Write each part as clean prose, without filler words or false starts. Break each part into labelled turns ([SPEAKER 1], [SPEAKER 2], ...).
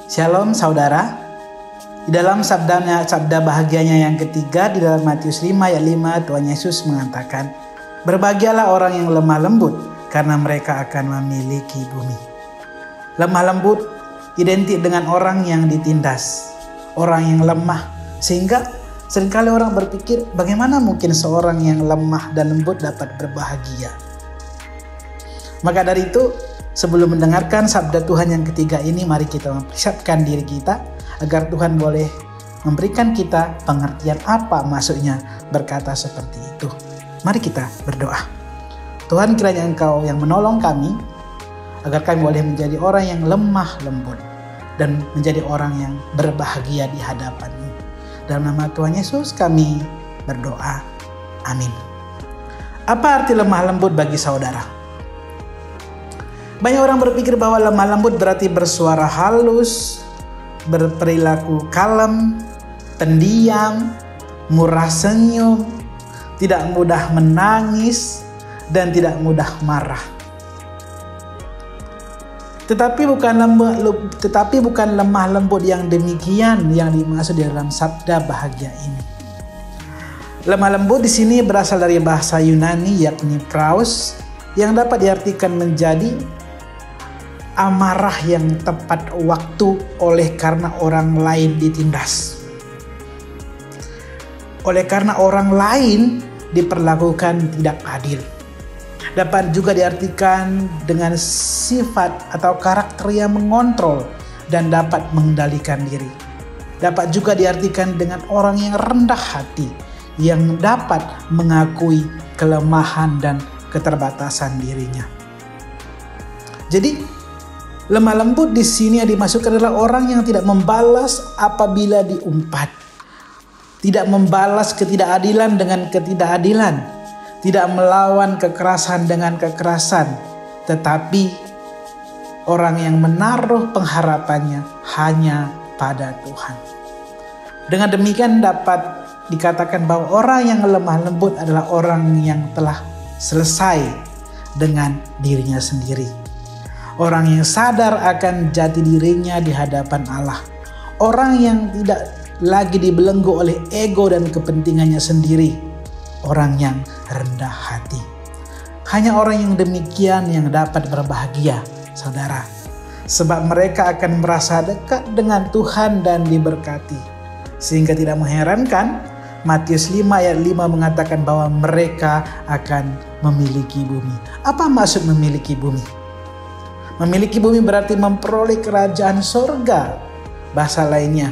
[SPEAKER 1] Shalom saudara. Di dalam sabda bahagianya yang ketiga di dalam Matius 5 ayat 5, Tuhan Yesus mengatakan, "Berbahagialah orang yang lemah lembut, karena mereka akan memiliki bumi." Lemah lembut identik dengan orang yang ditindas, orang yang lemah, sehingga seringkali orang berpikir bagaimana mungkin seorang yang lemah dan lembut dapat berbahagia. Maka dari itu, sebelum mendengarkan sabda Tuhan yang ketiga ini, mari kita mempersiapkan diri kita agar Tuhan boleh memberikan kita pengertian apa maksudnya berkata seperti itu. Mari kita berdoa. Tuhan, kiranya Engkau yang menolong kami agar kami boleh menjadi orang yang lemah lembut dan menjadi orang yang berbahagia di hadapan-Mu. Dalam nama Tuhan Yesus kami berdoa. Amin. Apa arti lemah lembut bagi saudara? Banyak orang berpikir bahwa lemah lembut berarti bersuara halus, berperilaku kalem, pendiam, murah senyum, tidak mudah menangis, dan tidak mudah marah. Tetapi bukan lemah lembut yang demikian yang dimaksud dalam sabda bahagia ini. Lemah lembut di sini berasal dari bahasa Yunani yakni praus, yang dapat diartikan menjadi amarah yang tepat waktu oleh karena orang lain ditindas. Oleh karena orang lain diperlakukan tidak adil. Dapat juga diartikan dengan sifat atau karakter yang mengontrol dan dapat mengendalikan diri. Dapat juga diartikan dengan orang yang rendah hati, yang dapat mengakui kelemahan dan keterbatasan dirinya. Jadi, lemah lembut di sini yang dimaksudkan adalah orang yang tidak membalas apabila diumpat. Tidak membalas ketidakadilan dengan ketidakadilan. Tidak melawan kekerasan dengan kekerasan. Tetapi orang yang menaruh pengharapannya hanya pada Tuhan. Dengan demikian dapat dikatakan bahwa orang yang lemah lembut adalah orang yang telah selesai dengan dirinya sendiri. Orang yang sadar akan jati dirinya di hadapan Allah. Orang yang tidak lagi dibelenggu oleh ego dan kepentingannya sendiri. Orang yang rendah hati. Hanya orang yang demikian yang dapat berbahagia, saudara. Sebab mereka akan merasa dekat dengan Tuhan dan diberkati. Sehingga tidak mengherankan, Matius 5 ayat 5 mengatakan bahwa mereka akan memiliki bumi. Apa maksud memiliki bumi? Memiliki bumi berarti memperoleh kerajaan sorga. Bahasa lainnya,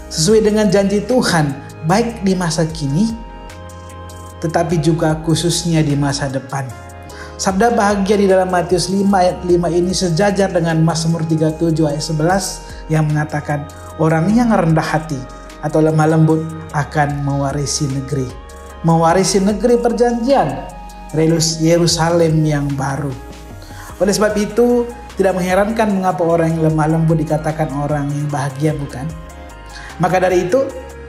[SPEAKER 1] sesuai dengan janji Tuhan, baik di masa kini, tetapi juga khususnya di masa depan. Sabda bahagia di dalam Matius 5 ayat 5 ini sejajar dengan Mazmur 37 ayat 11 yang mengatakan, orang yang rendah hati atau lemah lembut akan mewarisi negeri. Mewarisi negeri perjanjian, Yerusalem yang baru. Oleh sebab itu, tidak mengherankan mengapa orang yang lemah lembut dikatakan orang yang bahagia, bukan? Maka dari itu,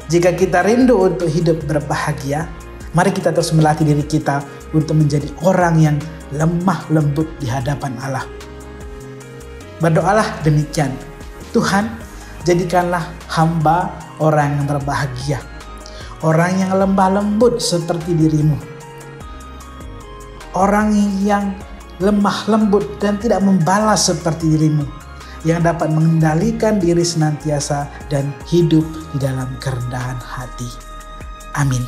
[SPEAKER 1] jika kita rindu untuk hidup berbahagia, mari kita terus melatih diri kita untuk menjadi orang yang lemah lembut di hadapan Allah. Berdoalah demikian, Tuhan, jadikanlah hamba orang yang berbahagia, orang yang lemah lembut seperti dirimu, orang yang lemah lembut dan tidak membalas seperti dirimu, yang dapat mengendalikan diri senantiasa dan hidup di dalam kerendahan hati. Amin.